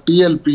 TLP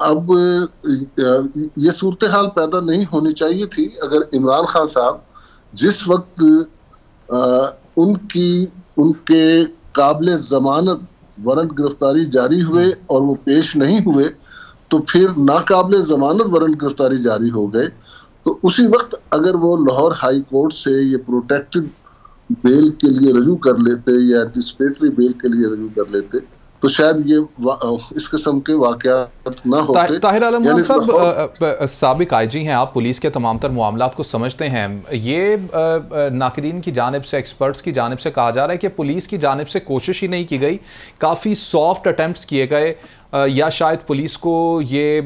اب یہ صورتحال پیدا نہیں ہونی چاہیے تھی اگر عمران خان صاحب جس وقت ان کے قابل ضمانت وارنٹ گرفتاری جاری ہوئے اور وہ پیش نہیں ہوئے تو پھر ناقابل ضمانت وارنٹ گرفتاری جاری ہو گئے، تو اسی وقت اگر وہ لاہور ہائی کورٹ سے یہ پروٹیکٹڈ بیل کے لیے رجوع کر لیتے یا اینٹیسپیٹری بیل کے لیے رجوع کر لیتے تو شاید یہ اس قسم کے واقعات نہ ہوتے۔ طاہر عالم خان صاحب، سابق آئی جی ہیں آپ، پولیس کے تمام تر معاملات کو سمجھتے ہیں، یہ ناقدین کی جانب سے، ایکسپرٹس کی جانب سے کہا جا رہا ہے کہ پولیس کی جانب سے کوشش ہی نہیں کی گئی، کافی سافٹ اٹیمپٹس کیے گئے، یا شاید پولیس کو یہ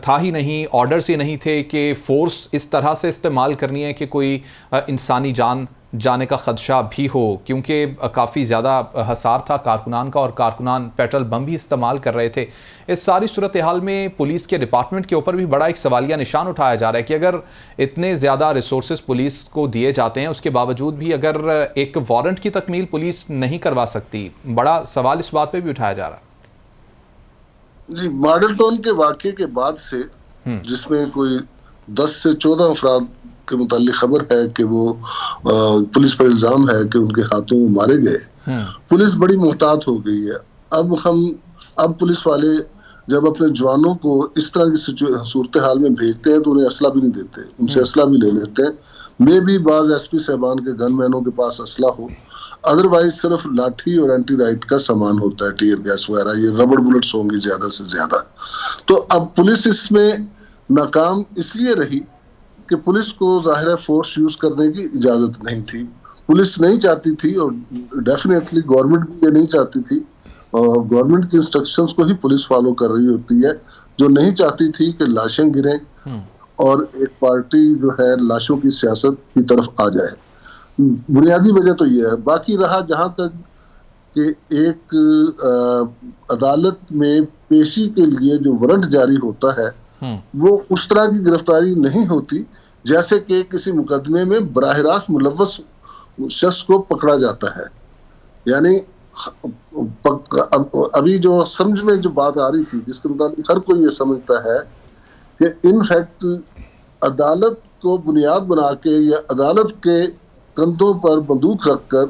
تھا ہی نہیں، آرڈرز ہی نہیں تھے کہ فورس اس طرح سے استعمال کرنی ہے کہ کوئی انسانی جان جانے کا خدشہ بھی ہو، کیونکہ کافی زیادہ حصار تھا کارکنان کا اور کارکنان پیٹرول بم بھی استعمال کر رہے تھے۔ اس ساری صورتحال میں پولیس کے ڈپارٹمنٹ کے اوپر بھی بڑا ایک سوالیہ نشان اٹھایا جا رہا ہے کہ اگر اتنے زیادہ ریسورسز پولیس کو دیے جاتے ہیں، اس کے باوجود بھی اگر ایک وارنٹ کی تکمیل پولیس نہیں کروا سکتی، بڑا سوال اس بات پہ بھی اٹھایا جا رہا ہے۔ جی، ماڈل ٹاؤن کے واقعے کے بعد سے جس میں کوئی 10 سے 14 افراد کے متعلق خبر ہے کہ وہ پولیس پر الزام ہے کہ ان کے ہاتھوں مارے گئے، پولیس بڑی محتاط ہو گئی ہے۔ اب پولیس والے جب اپنے جوانوں کو اس طرح کی صورتحال میں بھیجتے ہیں تو انہیں اسلحہ بھی نہیں دیتے، ان سے اسلحہ بھی لے لیتے ہیں۔ میں بھی بعض ایس پی صاحبان کے گن مینوں کے پاس اسلحہ ہو، ادروائز صرف لاٹھی اور اینٹی رائٹ کا سامان ہوتا ہے، ٹیئر گیس وغیرہ، یہ ربڑ بلٹس ہوں گی زیادہ سے زیادہ۔ تو اب پولیس اس میں ناکام اس لیے رہی کہ پولیس کو ظاہر ہے فورس یوز کرنے کی اجازت نہیں تھی، پولیس نہیں چاہتی تھی، اور ڈیفینیٹلی گورنمنٹ بھی یہ نہیں چاہتی تھی، اور گورنمنٹ کی انسٹرکشنز کو ہی پولیس فالو کر رہی ہوتی ہے، جو نہیں چاہتی تھی کہ لاشیں گریں اور ایک پارٹی جو ہے لاشوں کی سیاست کی طرف آ جائے۔ بنیادی وجہ تو یہ ہے۔ باقی رہا جہاں تک کہ ایک عدالت میں پیشی کے لیے جو وارنٹ جاری ہوتا ہے وہ اس طرح کی گرفتاری نہیں ہوتی جیسے کہ کسی مقدمے میں براہ راست ملوث شخص کو پکڑا جاتا ہے۔ یعنی ابھی جو سمجھ میں جو بات آ رہی تھی، جس کے مطابق ہر کوئی یہ سمجھتا ہے کہ ان فیکٹ عدالت کو بنیاد بنا کے یا عدالت کے کندھوں پر بندوق رکھ کر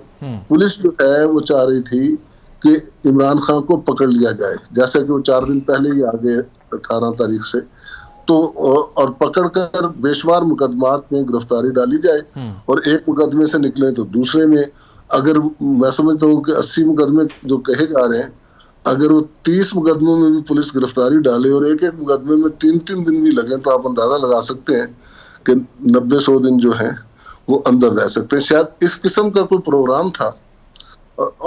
پولیس جو ہے وہ چاہ رہی تھی کہ عمران خان کو پکڑ لیا جائے، جیسا کہ وہ 4 دن پہلے ہی آگے 18 تاریخ سے، تو اور پکڑ کر بے شمار مقدمات میں گرفتاری ڈالی جائے، اور ایک مقدمے سے نکلے تو دوسرے میں۔ اگر میں سمجھتا ہوں کہ 80 مقدمے جو کہے جا رہے ہیں، اگر وہ 30 مقدموں میں بھی پولیس گرفتاری ڈالے اور ایک مقدمے میں 3 دن بھی لگے تو آپ اندازہ لگا سکتے ہیں کہ 90-100 دن جو ہیں وہ اندر رہ سکتے ہیں۔ شاید اس قسم کا کوئی پروگرام تھا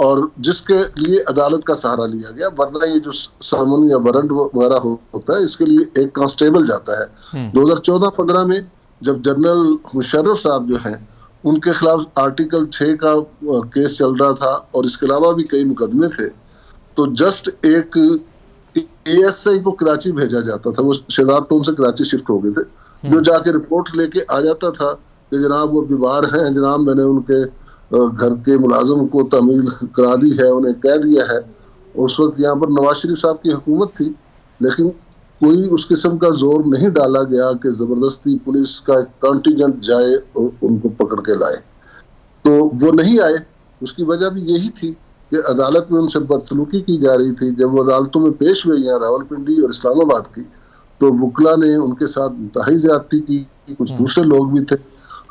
اور جس کے لیے عدالت کا سہارا لیا گیا، ورنہ یہ جو سمن یا وارنٹ وغیرہ ہوتا ہے اس کے لیے ایک کانسٹیبل جاتا ہے۔ 2014-15 میں جب جنرل مشرف صاحب جو ہیں ان کے خلاف آرٹیکل 6 کا کیس چل رہا تھا اور اس کے علاوہ بھی کئی مقدمے تھے، تو جسٹ ایک اے ایس آئی کو کراچی بھیجا جاتا تھا، وہ شہزاد ٹون سے کراچی شفٹ ہو گئے تھے، جو جا کے رپورٹ لے کے آ جاتا تھا کہ جناب وہ بیمار ہیں، جناب میں نے ان کے گھر کے ملازم کو تعمیل کرا دی ہے، انہیں کہہ دیا ہے۔ اس وقت یہاں پر نواز شریف صاحب کی حکومت تھی، لیکن کوئی اس قسم کا زور نہیں ڈالا گیا کہ زبردستی پولیس کا ایک کانٹینجنٹ جائے اور ان کو پکڑ کے لائے، تو وہ نہیں آئے۔ اس کی وجہ بھی یہی تھی کہ عدالت میں ان سے بدسلوکی کی جا رہی تھی۔ جب وہ عدالتوں میں پیش ہوئے ہیں راولپنڈی اور اسلام آباد کی، تو وکلا نے ان کے ساتھ انتہائی زیادتی کی، کچھ دوسرے لوگ بھی تھے،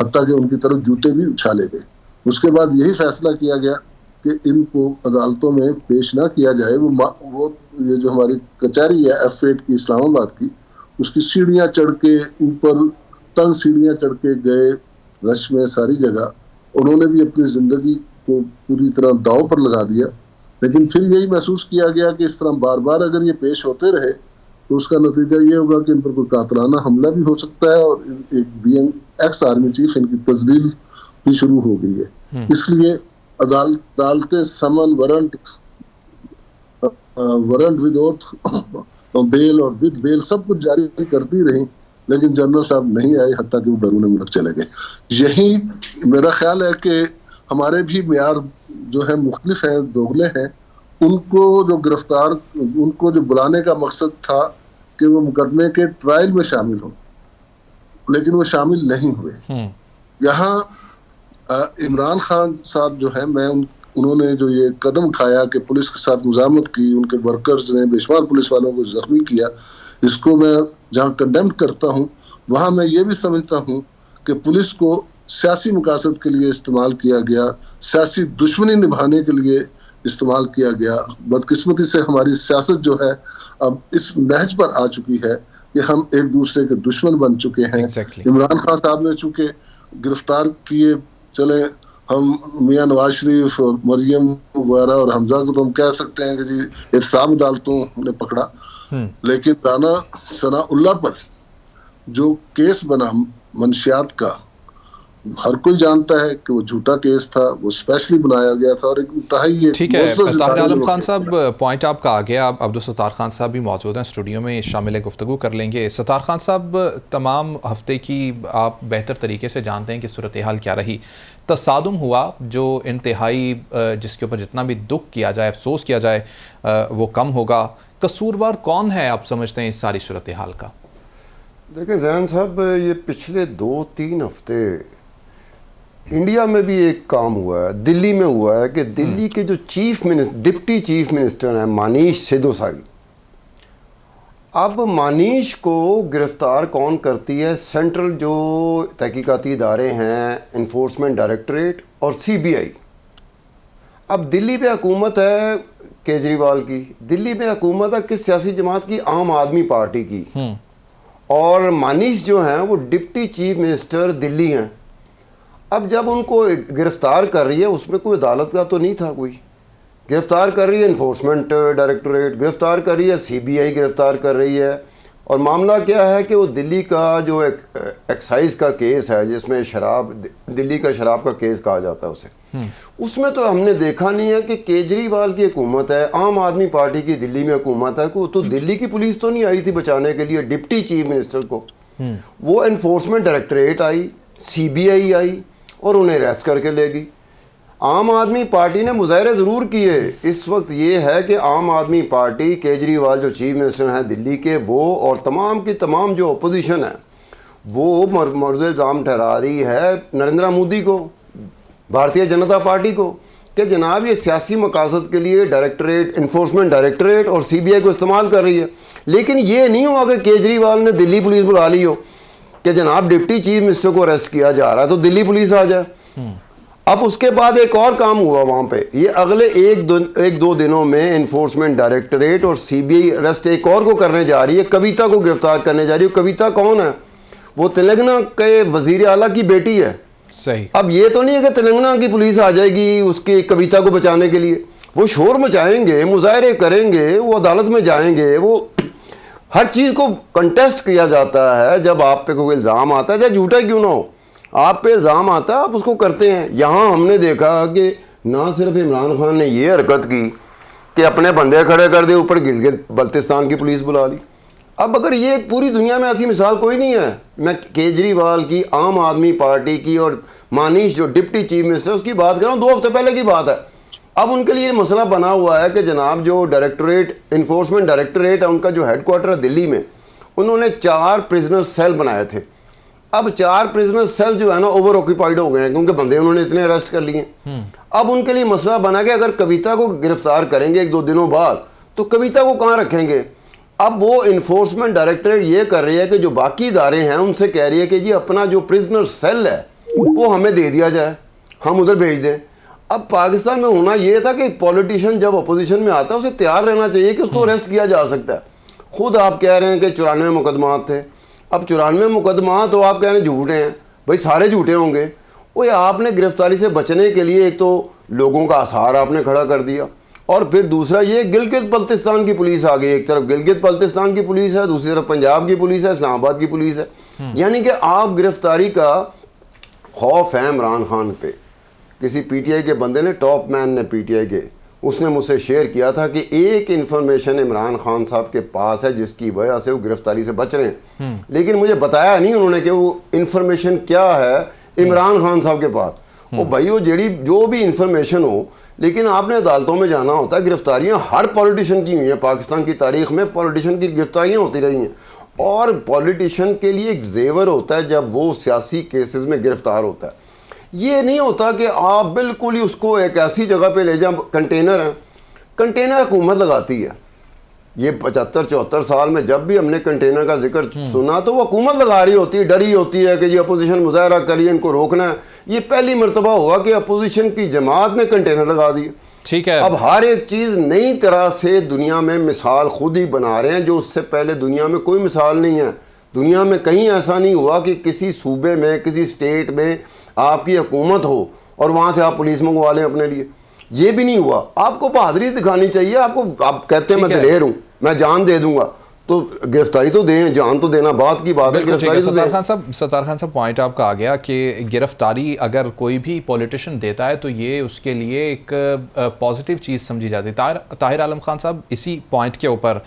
حتیٰ کہ ان کی طرف جوتے بھی اچھالے گئے۔ اس کے بعد یہی فیصلہ کیا گیا کہ ان کو عدالتوں میں پیش نہ کیا جائے۔ وہ یہ جو ہماری کچہری ہے F8 کی اسلام آباد کی، اس کی سیڑھیاں چڑھ کے اوپر، تنگ سیڑھیاں چڑھ کے گئے رش میں ساری جگہ، انہوں نے بھی اپنی زندگی کو پوری طرح داؤ پر لگا دیا۔ لیکن پھر یہی محسوس کیا گیا کہ اس طرح بار بار اگر یہ پیش ہوتے رہے تو اس کا نتیجہ یہ ہوگا کہ ان پر کوئی قاتلانہ حملہ بھی ہو سکتا ہے، اور ایک ایکس آرمی چیف ان کی تذلیل بھی شروع ہو گئی ہے۔ اس لیے عدالتیں سمن، وارنٹ وداؤٹ بیل اور ود بیل سب کچھ جاری کرتی رہی، لیکن جنرل صاحب نہیں آئے، حتیٰ کہ وہ بیرون ملک چلے گئے۔ یہی میرا خیال ہے کہ ہمارے بھی معیار جو ہے مختلف ہیں، دوگلے ہیں۔ ان کو جو گرفتار، ان کو جو بلانے کا مقصد تھا کہ وہ مقدمے کے ٹرائل میں شامل ہوں، لیکن وہ شامل نہیں ہوئے. یہاں عمران خان صاحب جو ہے، انہوں نے جو یہ قدم اٹھایا کہ پولیس کے ساتھ مزاحمت کی، ان کے ورکرز نے بے شمار پولیس والوں کو زخمی کیا، اس کو میں جہاں کنڈیم کرتا ہوں، وہاں میں یہ بھی سمجھتا ہوں کہ پولیس کو سیاسی مقاصد کے لیے استعمال کیا گیا، سیاسی دشمنی نبھانے کے لیے استعمال کیا گیا. بدقسمتی سے ہماری سیاست جو ہے اب اس نہج پر آ چکی ہے کہ ہم ایک دوسرے کے دشمن بن چکے ہیں. عمران خان صاحب نے چونکہ گرفتار کیے، چلے ہم میاں نواز شریف اور مریم وغیرہ اور حمزہ کو تو ہم کہہ سکتے ہیں کہ جی احتساب عدالتوں نے پکڑا، لیکن رانا ثناء اللہ پر جو کیس بنا منشیات کا، ہر کوئی جانتا ہے کہ وہ جھوٹا کیس تھا، وہ اسپیشلی بنایا گیا تھا اور ایک انتہائی. ٹھیک ہے طاہر عالم خان صاحب، پوائنٹ آپ کا آ گیا. عبدالستار خان صاحب بھی موجود ہیں اسٹوڈیو میں، شامل گفتگو کر لیں گے. ستار خان صاحب، تمام ہفتے کی آپ بہتر طریقے سے جانتے ہیں کہ صورتحال کیا رہی. تصادم ہوا جو انتہائی، جس کے اوپر جتنا بھی دکھ کیا جائے، افسوس کیا جائے، وہ کم ہوگا. قصوروار کون ہے آپ سمجھتے ہیں اس ساری صورتحال کا؟ دیکھیں ذہن صاحب، یہ پچھلے 2-3 ہفتے انڈیا میں بھی ایک کام ہوا ہے، دلی میں ہوا ہے کہ دلی کے جو ڈپٹی چیف منسٹر ہیں مانیش سدھوسائی، اب مانیش کو گرفتار کون کرتی ہے؟ سینٹرل جو تحقیقاتی ادارے ہیں، انفورسمنٹ ڈائریکٹوریٹ اور CBI. اب دلی پہ حکومت ہے کیجریوال کی، دلی پہ حکومت ہے کس سیاسی جماعت کی؟ عام آدمی پارٹی کی. اور مانیش جو ہیں وہ ڈپٹی چیف منسٹر دلی ہیں. اب جب ان کو گرفتار کر رہی ہے، اس میں کوئی عدالت کا تو نہیں تھا، کوئی گرفتار کر رہی ہے انفورسمنٹ ڈائریکٹوریٹ، گرفتار کر رہی ہے CBI گرفتار کر رہی ہے. اور معاملہ کیا ہے کہ وہ دلی کا جو ایکسائز کا کیس ہے، جس میں دلی کا شراب کا کیس کہا جاتا ہے اسے، اس میں تو ہم نے دیکھا نہیں ہے کہ کیجریوال کی حکومت ہے، عام آدمی پارٹی کی دلی میں حکومت ہے، تو دلی کی پولیس تو نہیں آئی تھی بچانے کے لیے ڈپٹی چیف منسٹر کو. وہ انفورسمنٹ ڈائریکٹوریٹ آئی، CBI آئی اور انہیں اریسٹ کر کے لے گئی. عام آدمی پارٹی نے مظاہرے ضرور کیے. اس وقت یہ ہے کہ عام آدمی پارٹی، کیجریوال جو چیف منسٹر ہیں دلی کے، وہ اور تمام کی تمام جو اپوزیشن ہے، وہ مرد الزام ٹھہرا رہی ہے نریندر مودی کو، بھارتیہ جنتا پارٹی کو، کہ جناب یہ سیاسی مقاصد کے لیے ڈائریکٹوریٹ، انفورسمنٹ ڈائریکٹوریٹ اور CBI کو استعمال کر رہی ہے. لیکن یہ نہیں ہوا کہ کیجریوال نے دلی پولیس بلا لی ہو کہ جناب ڈپٹی چیف منسٹر کو اریسٹ کیا جا رہا ہے تو دلی پولیس آ جائے. اب اس کے بعد ایک اور کام ہوا وہاں پہ، یہ اگلے ایک دو دنوں میں انفورسمنٹ ڈائریکٹوریٹ اور CBI اریسٹ ایک اور کو کرنے جا رہی ہے، کویتا کو گرفتار کرنے جا رہی ہے. کویتا کون ہے؟ وہ تلنگانہ کے وزیر اعلیٰ کی بیٹی ہے. صحیح. اب یہ تو نہیں ہے کہ تلنگانہ کی پولیس آ جائے گی اس کی کویتا کو بچانے کے لیے. وہ شور مچائیں گے، مظاہرے کریں گے، وہ عدالت میں جائیں گے. وہ ہر چیز کو کنٹیسٹ کیا جاتا ہے. جب آپ پہ کوئی الزام آتا ہے، چاہے جھوٹا کیوں نہ ہو، آپ پہ الزام آتا ہے، آپ اس کو کرتے ہیں. یہاں ہم نے دیکھا کہ نہ صرف عمران خان نے یہ حرکت کی کہ اپنے بندے کھڑے کر دے، اوپر گلگت بلتستان کی پولیس بلا لی. اب اگر یہ پوری دنیا میں ایسی مثال کوئی نہیں ہے. میں کیجریوال کی، عام آدمی پارٹی کی اور مانیش جو ڈپٹی چیف منسٹر اس کی بات کر رہا ہوں، 2 ہفتے پہلے کی بات ہے. اب ان کے لیے مسئلہ بنا ہوا ہے کہ جناب جو ڈائریکٹوریٹ، انفورسمنٹ ڈائریکٹوریٹ ہے، ان کا جو ہیڈ کوارٹر ہے دلی میں، انہوں نے 4 پرزنر سیل بنائے تھے. اب 4 پرزنر سیل جو ہے نا اوور آکوپائڈ ہو گئے ہیں کیونکہ بندے انہوں نے اتنے اریسٹ کر لیے. اب ان کے لیے مسئلہ بنا کہ اگر کویتا کو گرفتار کریں گے 1-2 دنوں بعد تو کویتا کو کہاں رکھیں گے. اب وہ انفورسمنٹ ڈائریکٹوریٹ یہ کر رہی ہے کہ جو باقی ادارے ہیں ان سے کہہ رہی ہے کہ جی اپنا جو پرزنر سیل ہے وہ ہمیں دے دیا جائے، ہم ادھر بھیج دیں. اب پاکستان میں ہونا یہ تھا کہ ایک پولیٹیشین جب اپوزیشن میں آتا ہے اسے تیار رہنا چاہیے کہ اس کو اریسٹ کیا جا سکتا ہے. خود آپ کہہ رہے ہیں کہ 94 مقدمات تھے. اب 94 مقدمات تو آپ کہہ رہے ہیں جھوٹے ہیں، بھائی سارے جھوٹے ہوں گے. وہ آپ نے گرفتاری سے بچنے کے لیے ایک تو لوگوں کا اثار آپ نے کھڑا کر دیا، اور پھر دوسرا یہ گلگت بلتستان کی پولیس آ گئی. ایک طرف گلگت بلتستان کی پولیس ہے، دوسری طرف پنجاب کی پولیس ہے، اسلام آباد کی پولیس ہے. یعنی کہ آپ گرفتاری کا خوف ہے عمران خان پہ. کسی PTI کے بندے نے، ٹاپ مین نے PTI کے، اس نے مجھ سے شیئر کیا تھا کہ ایک انفارمیشن عمران خان صاحب کے پاس ہے جس کی وجہ سے وہ گرفتاری سے بچ رہے ہیں، لیکن مجھے بتایا نہیں انہوں نے کہ وہ انفارمیشن کیا ہے عمران خان صاحب کے پاس. وہ بھائی وہ جو بھی انفارمیشن ہو، لیکن آپ نے عدالتوں میں جانا ہوتا ہے. گرفتاریاں ہر پولیٹیشین کی ہوئی ہیں پاکستان کی تاریخ میں, پولیٹیشین کی گرفتاریاں ہوتی رہی ہیں, اور پولیٹیشین کے لیے ایک زیور ہوتا ہے جب وہ سیاسی کیسز میں گرفتار ہوتا ہے. یہ نہیں ہوتا کہ آپ بالکل ہی اس کو ایک ایسی جگہ پہ لے جائیں. کنٹینر ہیں, کنٹینر حکومت لگاتی ہے. یہ 75-74 سال میں جب بھی ہم نے کنٹینر کا ذکر سنا تو وہ حکومت لگا رہی ہوتی ہے, ڈری ہوتی ہے کہ یہ اپوزیشن مظاہرہ کریے, ان کو روکنا ہے. یہ پہلی مرتبہ ہوا کہ اپوزیشن کی جماعت نے کنٹینر لگا دیے. ٹھیک ہے, اب ہر ایک چیز نئی طرح سے دنیا میں مثال خود ہی بنا رہے ہیں, جو اس سے پہلے دنیا میں کوئی مثال نہیں ہے. دنیا میں کہیں ایسا نہیں ہوا کہ کسی صوبے میں, کسی اسٹیٹ میں آپ کی حکومت ہو اور وہاں سے آپ پولیس منگوا لیں اپنے لیے. یہ بھی نہیں ہوا. آپ کو بہادری دکھانی چاہیے. آپ کہتے ہیں میں دلیر ہوں, میں جان دے دوں گا, تو گرفتاری تو دیں, جان تو دینا بات کی بات ہے. ستار خان صاحب پوائنٹ آپ کا آ گیا کہ گرفتاری اگر کوئی بھی پولیٹیشین دیتا ہے تو یہ اس کے لیے ایک پازیٹیو چیز سمجھی جاتی ہے. طاہر عالم خان صاحب, اسی پوائنٹ کے اوپر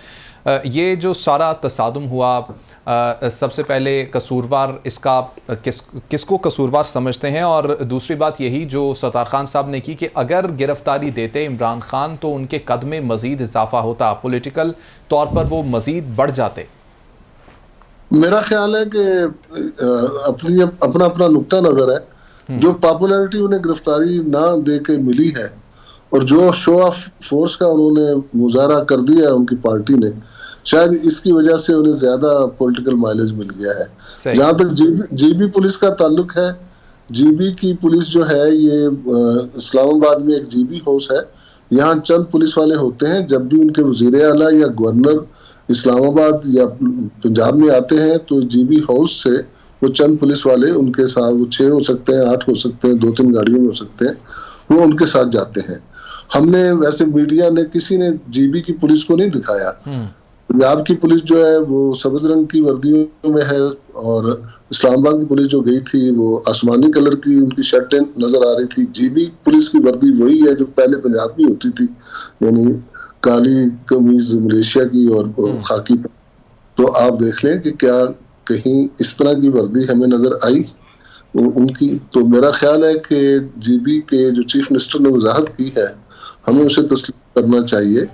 یہ جو سارا تصادم ہوا, سب سے پہلے قصوروار اس کا کس کو قصوروار سمجھتے ہیں, اور دوسری بات یہی جو ستار خان صاحب نے کی کہ اگر گرفتاری دیتے عمران خان تو ان کے قد میں مزید اضافہ ہوتا, پولیٹیکل طور پر وہ مزید بڑھ جاتے. میرا خیال ہے کہ اپنا اپنا نقطہ نظر ہے. جو پاپولیرٹی انہیں گرفتاری نہ دے کے ملی ہے اور جو شو آف فورس کا انہوں نے مظاہرہ کر دیا ہے ان کی پارٹی نے, شاید اس کی وجہ سے انہیں زیادہ پولیٹیکل مائلیج مل گیا ہے. جہاں تک جی بی پولیس کا تعلق ہے, جی بی کی پولیس جو ہے یہ اسلام آباد میں ایک جی بی ہاؤس ہے. یہاں چند پولیس والے ہوتے ہیں, جب بھی ان کے وزیر اعلیٰ یا گورنر اسلام آباد یا پنجاب میں آتے ہیں تو جی بی ہاؤس سے وہ چند پولیس والے ان کے ساتھ, وہ 6 ہو سکتے ہیں, 8 ہو سکتے ہیں, 2-3 گاڑیوں میں ہو سکتے ہیں, وہ ان کے ساتھ جاتے ہیں. ہم نے ویسے میڈیا نے کسی نے جی بی کی پولیس کو نہیں دکھایا. پنجاب کی پولیس جو ہے وہ سبز رنگ کی وردیوں میں ہے, اور اسلام آباد کی پولیس جو گئی تھی وہ آسمانی کلر کی ان کی شرٹیں نظر آ رہی تھی. جی بی پولیس کی وردی وہی ہے جو پہلے پنجاب کی ہوتی تھی, یعنی کالی قمیض ملیشیا کی اور خاکی. تو آپ دیکھ لیں کہ کیا کہیں اس طرح کی وردی ہمیں نظر آئی ان کی. تو میرا خیال ہے کہ جی بی کے جو چیف منسٹر نے وضاحت کی ہے, ہمیں اسے تسلیم کرنا چاہیے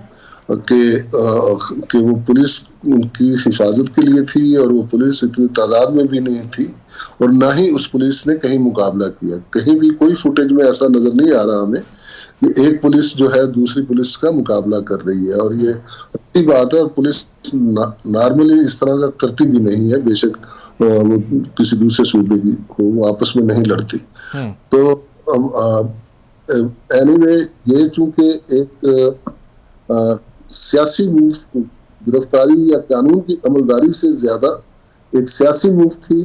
کہ وہ پولیس ان کی حفاظت کے لیے تھی, اور وہ پولیس اتنی تعداد میں بھی نہیں تھی, اور نہ ہی اس پولیس نے کہیں مقابلہ کیا. کہیں بھی کوئی فوٹیج میں ایسا نظر نہیں آ رہا ہمیں کہ ایک پولیس جو ہے دوسری پولیس کا مقابلہ کر رہی ہے, اور یہ اچھی بات ہے. اور پولیس نارملی اس طرح کا کرتی بھی نہیں ہے, بے شک وہ کسی دوسرے صوبے کی ہو, وہ آپس میں نہیں لڑتی. تو اینی وے یہ چونکہ ایک سیاسی موو, گرفتاری یا قانون کی عملداری سے زیادہ ایک سیاسی موو تھی,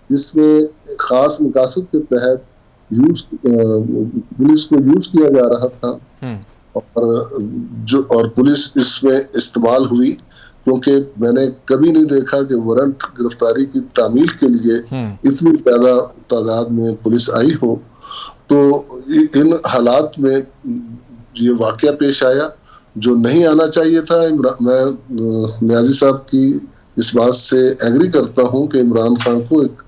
جس میں خاص مقاصد کے تحت پولیس کو یوز کیا جا رہا تھا, اور پولیس اس میں استعمال ہوئی. کیونکہ میں نے کبھی نہیں دیکھا کہ وارنٹ گرفتاری کی تعمیل کے لیے اتنی زیادہ تعداد میں پولیس آئی ہو. تو ان حالات میں یہ واقعہ پیش آیا جو نہیں آنا چاہیے تھا. میں نیازی صاحب کی اس بات سے ایگری کرتا ہوں کہ عمران خان کو ایک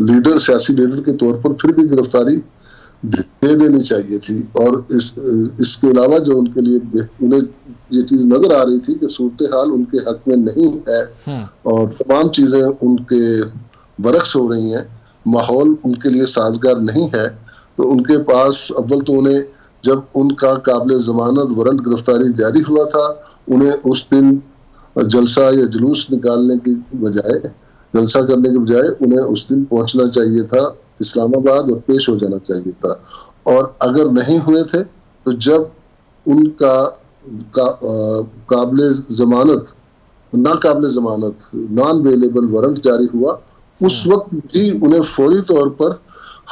لیڈر, سیاسی لیڈر کے طور پر پھر بھی گرفتاری دے دینی چاہیے تھی. اور اس کے علاوہ جو ان کے لیے انہیں یہ چیز نظر آ رہی تھی کہ صورتحال ان کے حق میں نہیں ہے اور تمام چیزیں ان کے برعکس ہو رہی ہیں, ماحول ان کے لیے سازگار نہیں ہے, تو ان کے پاس اول تو انہیں جب ان کا قابل ضمانت وارنٹ گرفتاری جاری ہوا تھا, انہیں اس دن جلسہ یا جلوس نکالنے کی بجائے, جلسہ کرنے کے بجائے انہیں اس دن پہنچنا چاہیے تھا اسلام آباد اور پیش ہو جانا چاہیے تھا. اور اگر نہیں ہوئے تھے تو جب ان کا قابل ضمانت, ناقابل ضمانت, نان ویلیبل وارنٹ جاری ہوا, اس وقت بھی انہیں فوری طور پر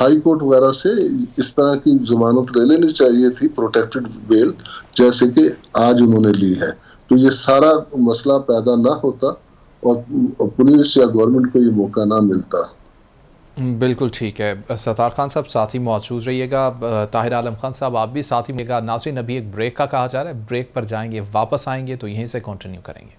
ہائی کورٹ وغیرہ سے اس طرح کی ضمانت لے لینی چاہیے تھی, پروٹیکٹڈ بیل, جیسے کہ آج انہوں نے لی ہے. تو یہ سارا مسئلہ پیدا نہ ہوتا اور پولیس یا گورنمنٹ کو یہ موقع نہ ملتا. بالکل ٹھیک ہے. ستار خان صاحب ساتھ ہی موجود رہیے گا, طاہر عالم خان صاحب آپ بھی ساتھ ہی رہیے گا. ناظرین ابھی ایک بریک کا کہا جا رہا ہے, بریک پر جائیں گے, واپس آئیں گے تو یہیں سے کنٹینیو کریں گے.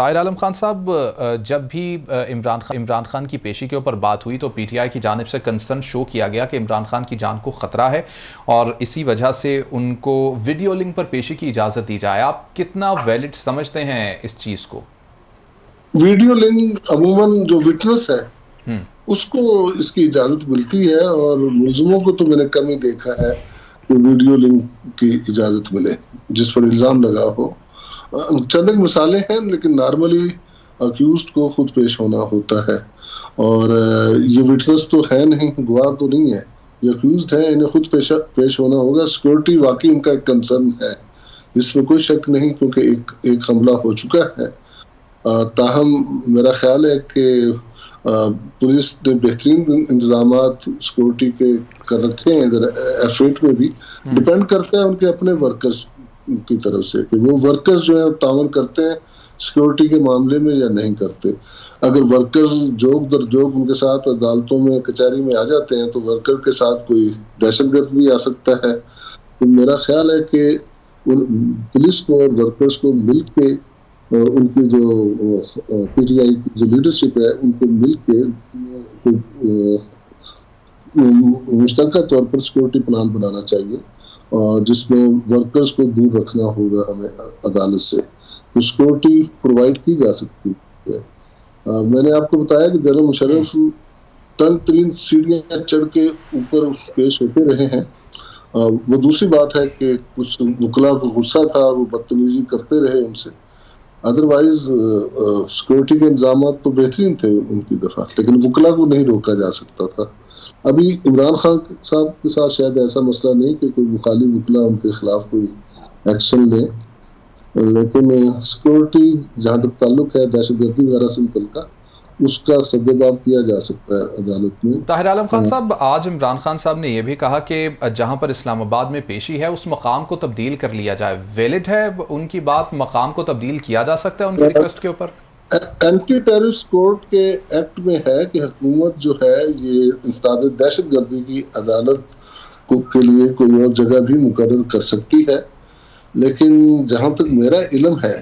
طاہر عالم خان صاحب، جب بھی عمران خان کی پیشی کے اوپر بات ہوئی تو پی ٹی آئی کی جانب سے کنسرن شو کیا گیا کہ عمران خان کی جان کو خطرہ ہے اور اسی وجہ سے ان کو ویڈیو لنک پر پیشی کی اجازت دی جائے. آپ کتنا ویلڈ سمجھتے ہیں اس چیز کو؟ ویڈیو لنک عموماً جو وٹنس ہے اس کو اس کی اجازت ملتی ہے، اور ملزموں کو تو میں نے کم ہی دیکھا ہے کہ ویڈیو لنک کی اجازت ملے جس پر الزام لگا ہو. چند ایک مثالیں ہیں، لیکن نارملی اکیوزڈ کو خود پیش ہونا ہوتا ہے، اور یہ وٹنس تو ہے نہیں، گواہ تو نہیں ہے، یہ اکیوزڈ ہے، انہیں خود پیش ہونا ہوگا. سیکورٹی واقعی ان کا ایک کنسرن ہے، اس میں کوئی شک نہیں، کیونکہ ایک حملہ ہو چکا ہے. تاہم میرا خیال ہے کہ پولیس نے بہترین انتظامات سیکورٹی کے کر رکھے ہیں. ادھر ایف8 میں بھی ڈپینڈ کرتا ہے ان کے اپنے ورکرز کی طرف سے کہ وہ ورکرز جو ہے تعاون کرتے ہیں سیکورٹی کے معاملے میں یا نہیں کرتے. اگر ورکرز جوگ در جوگ ان کے ساتھ عدالتوں میں کچہری میں آ جاتے ہیں تو ورکر کے ساتھ کوئی دہشت گرد بھی آ سکتا ہے. تو میرا خیال ہے کہ پولیس کو اور ورکرز کو مل کے ان کی جو پی ٹی آئی کی جو لیڈرشپ ہے ان کو مل کے مشترکہ طور پر سیکورٹی پلان بنانا چاہیے، اور جس میں ورکرز کو دور رکھنا ہوگا ہمیں عدالت سے، تو سیکورٹی پرووائڈ کی جا سکتی ہے. میں نے آپ کو بتایا کہ جنرل مشرف تنگ ترین سیڑھیاں چڑھ کے اوپر پیش ہوتے رہے ہیں. وہ دوسری بات ہے کہ کچھ وکلا کو غصہ تھا، وہ بدتمیزی کرتے رہے ان سے. ادروائز سیکورٹی کے انتظامات تو بہترین تھے ان کی دفعہ، لیکن وکلا کو نہیں روکا جا سکتا تھا. ابھی عمران خان صاحب کے ساتھ شاید ایسا مسئلہ نہیں کہ کوئی مخالف وکلا ان کے خلاف کوئی ایکشن لے، لیکن سیکورٹی جہاں تک تعلق ہے دہشت گردی وغیرہ سے متعلقہ اس کا سدباب کیا جا سکتا ہے عدالت میں. طاہر عالم خان صاحب، آج عمران خان صاحب نے یہ بھی کہا کہ جہاں پر اسلام آباد میں پیشی ہے اس مقام کو تبدیل کر لیا جائے. ویلڈ ہے ان کی بات؟ مقام کو تبدیل کیا جا سکتا ہے ان کی ریکویسٹ کے اوپر؟ اینٹی ٹیررسٹ کورٹ کے ایکٹ میں ہے کہ حکومت جو ہے یہ انسداد دہشت گردی کی عدالت کے لیے کوئی اور جگہ بھی مقرر کر سکتی ہے، لیکن جہاں تک میرا علم ہے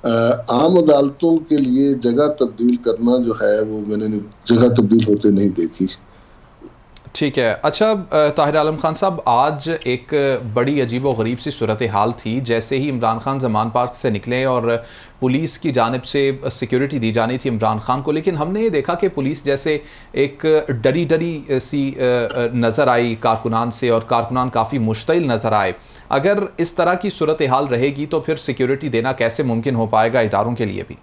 عام عدالتوں کے لیے جگہ تبدیل کرنا جو ہے وہ میں نے جگہ تبدیل ہوتے نہیں دیکھی. ٹھیک ہے. اچھا طاہر عالم خان صاحب، آج ایک بڑی عجیب و غریب سی صورتحال تھی. جیسے ہی عمران خان زمان پارک سے نکلے اور پولیس کی جانب سے سیکیورٹی دی جانی تھی عمران خان کو، لیکن ہم نے یہ دیکھا کہ پولیس جیسے ایک ڈری سی نظر آئی کارکنان سے، اور کارکنان کافی مشتعل نظر آئے. اگر اس طرح کی صورتحال رہے گی تو پھر سیکیورٹی دینا کیسے ممکن ہو پائے گا اداروں کے لیے بھی؟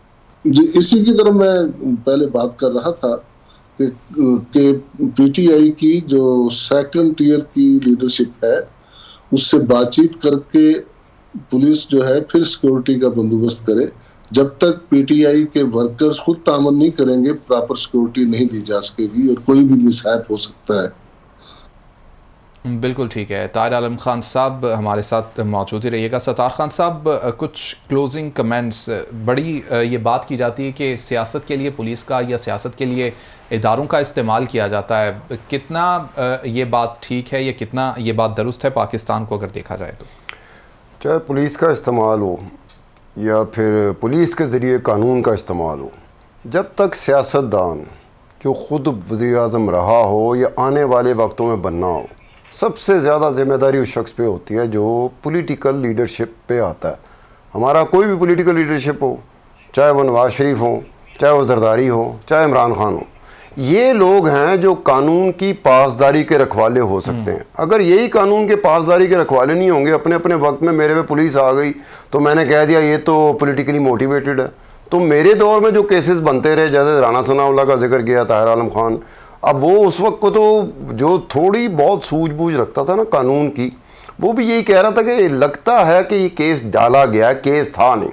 جی، اسی کی طرف میں پہلے بات کر رہا تھا کہ پی ٹی آئی کی جو سیکنڈ ٹیئر کی لیڈرشپ ہے اس سے بات چیت کر کے پولیس جو ہے پھر سیکورٹی کا بندوبست کرے. جب تک پی ٹی آئی کے ورکرز خود تعاون نہیں کریں گے پراپر سیکورٹی نہیں دی جا سکے گی اور کوئی بھی مس ہیپ ہو سکتا ہے. بالکل ٹھیک ہے. طاہر عالم خان صاحب ہمارے ساتھ موجود ہی رہیے گا. ستار خان صاحب، کچھ کلوزنگ کمنٹس. بڑی یہ بات کی جاتی ہے کہ سیاست کے لیے پولیس کا یا سیاست کے لیے اداروں کا استعمال کیا جاتا ہے. کتنا یہ بات ٹھیک ہے یا کتنا یہ بات درست ہے پاکستان کو اگر دیکھا جائے تو؟ چاہے پولیس کا استعمال ہو یا پھر پولیس کے ذریعے قانون کا استعمال ہو، جب تک سیاستدان جو خود وزیر اعظم رہا ہو یا آنے والے وقتوں میں بننا ہو، سب سے زیادہ ذمہ داری اس شخص پہ ہوتی ہے جو پولیٹیکل لیڈرشپ پہ آتا ہے. ہمارا کوئی بھی پولیٹیکل لیڈرشپ ہو، چاہے وہ نواز شریف ہوں، چاہے وہ زرداری ہو، چاہے عمران خان ہو، یہ لوگ ہیں جو قانون کی پاسداری کے رکھوالے ہو سکتے ہیں. اگر یہی قانون کے پاسداری کے رکھوالے نہیں ہوں گے، اپنے اپنے وقت میں میرے پہ پولیس آ گئی تو میں نے کہہ دیا یہ تو پولیٹیکلی موٹیویٹڈ ہے. تو میرے دور میں جو کیسز بنتے رہے، جیسے رانا ثناء اللہ کا ذکر کیا، طاہر عالم خان، اب وہ اس وقت کو تو جو تھوڑی بہت سوجھ بوجھ رکھتا تھا نا قانون کی، وہ بھی یہی کہہ رہا تھا کہ لگتا ہے کہ یہ کیس ڈالا گیا، کیس تھا نہیں.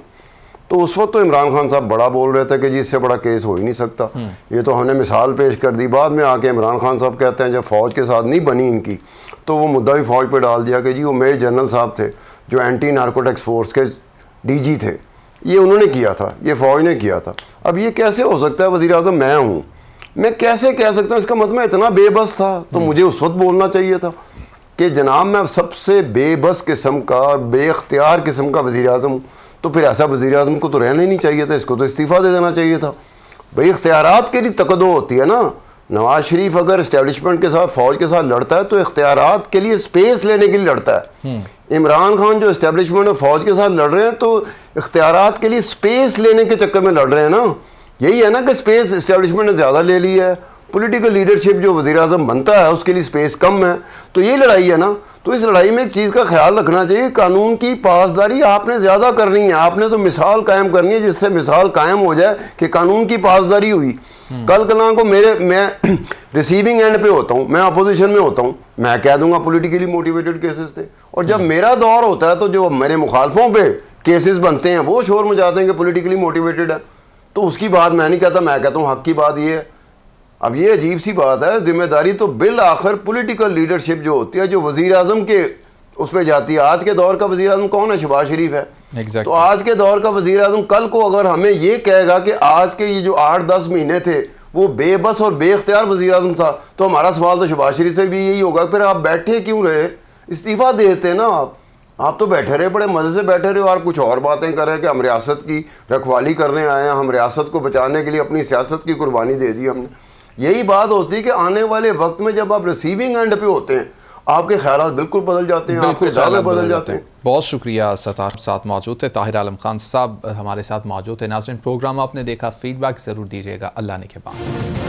تو اس وقت تو عمران خان صاحب بڑا بول رہے تھے کہ جی اس سے بڑا کیس ہو ہی نہیں سکتا، یہ تو ہم نے مثال پیش کر دی. بعد میں آ کے عمران خان صاحب کہتے ہیں جب فوج کے ساتھ نہیں بنی ان کی تو وہ مدعا بھی فوج پہ ڈال دیا کہ جی وہ میجر جنرل صاحب تھے جو اینٹی نارکوٹکس فورس کے ڈی جی تھے، یہ انہوں نے کیا تھا، یہ فوج نے کیا تھا. اب یہ کیسے ہو سکتا ہے؟ وزیر اعظم میں ہوں، میں کیسے کہہ سکتا ہوں؟ اس کا مطلب میں اتنا بے بس تھا تو مجھے اس وقت بولنا چاہیے تھا کہ جناب میں سب سے بے بس قسم کا، بے اختیار قسم کا وزیر اعظم ہوں. تو پھر ایسا وزیر اعظم کو تو رہنا ہی نہیں چاہیے تھا, اس کو تو استعفیٰ دے دینا چاہیے تھا. بھئی اختیارات کے لیے تقدو ہوتی ہے نا. نواز شریف اگر اسٹیبلشمنٹ کے ساتھ فوج کے ساتھ لڑتا ہے تو اختیارات کے لیے سپیس لینے کے لیے لڑتا ہے. عمران خان جو اسٹیبلشمنٹ اور فوج کے ساتھ لڑ رہے ہیں تو اختیارات کے لیے سپیس لینے کے چکر میں لڑ رہے ہیں نا. یہی ہے نا کہ سپیس اسٹیبلشمنٹ نے زیادہ لے لی ہے, پولیٹیکل لیڈرشپ جو وزیر اعظم بنتا ہے اس کے لیے سپیس کم ہے, تو یہ لڑائی ہے نا. تو اس لڑائی میں ایک چیز کا خیال رکھنا چاہیے, قانون کی پاسداری آپ نے زیادہ کرنی ہے, آپ نے تو مثال قائم کرنی ہے جس سے مثال قائم ہو جائے کہ قانون کی پاسداری ہوئی. کل کلاں کو میں ریسیونگ اینڈ پہ ہوتا ہوں, میں اپوزیشن میں ہوتا ہوں, میں کہہ دوں گا پولیٹیکلی موٹیویٹڈ کیسز تھے, اور جب میرا دور ہوتا ہے تو جو میرے مخالفوں پہ کیسز بنتے ہیں وہ شور مچاتے ہیں کہ پولیٹیکلی موٹیویٹڈ ہے. تو اس کی بات میں نہیں کہتا, میں کہتا ہوں حق کی بات یہ ہے. اب یہ عجیب سی بات ہے, ذمہ داری تو بالآخر پولیٹیکل لیڈرشپ جو ہوتی ہے جو وزیر اعظم کے اس پہ جاتی ہے. آج کے دور کا وزیر اعظم کون ہے؟ شہباز شریف ہے. تو آج کے دور کا وزیر اعظم کل کو اگر ہمیں یہ کہے گا کہ آج کے یہ جو 8-10 مہینے تھے وہ بے بس اور بے اختیار وزیر اعظم تھا, تو ہمارا سوال تو شہباز شریف سے بھی یہی ہوگا, پھر آپ بیٹھے کیوں رہے؟ استعفیٰ دیتے نا آپ تو بیٹھے رہے, بڑے مزے سے بیٹھے رہے, اور کچھ اور باتیں کر رہے کہ ہم ریاست کی رکھوالی کرنے آئے ہیں, ہم ریاست کو بچانے کے لیے اپنی سیاست کی قربانی دے دی ہم نے. یہی بات ہوتی ہے کہ آنے والے وقت میں جب آپ ریسیونگ اینڈ پہ ہوتے ہیں آپ کے خیالات بالکل بدل جاتے ہیں, آپ کے دعوے بدل جاتے ہیں. بہت شکریہ ستار ساتھ موجود تھے. طاہر عالم خان صاحب ہمارے ساتھ موجود تھے. ناظرین پروگرام آپ نے دیکھا, فیڈ بیک ضرور دیجیے گا. اللہ نے کے بعد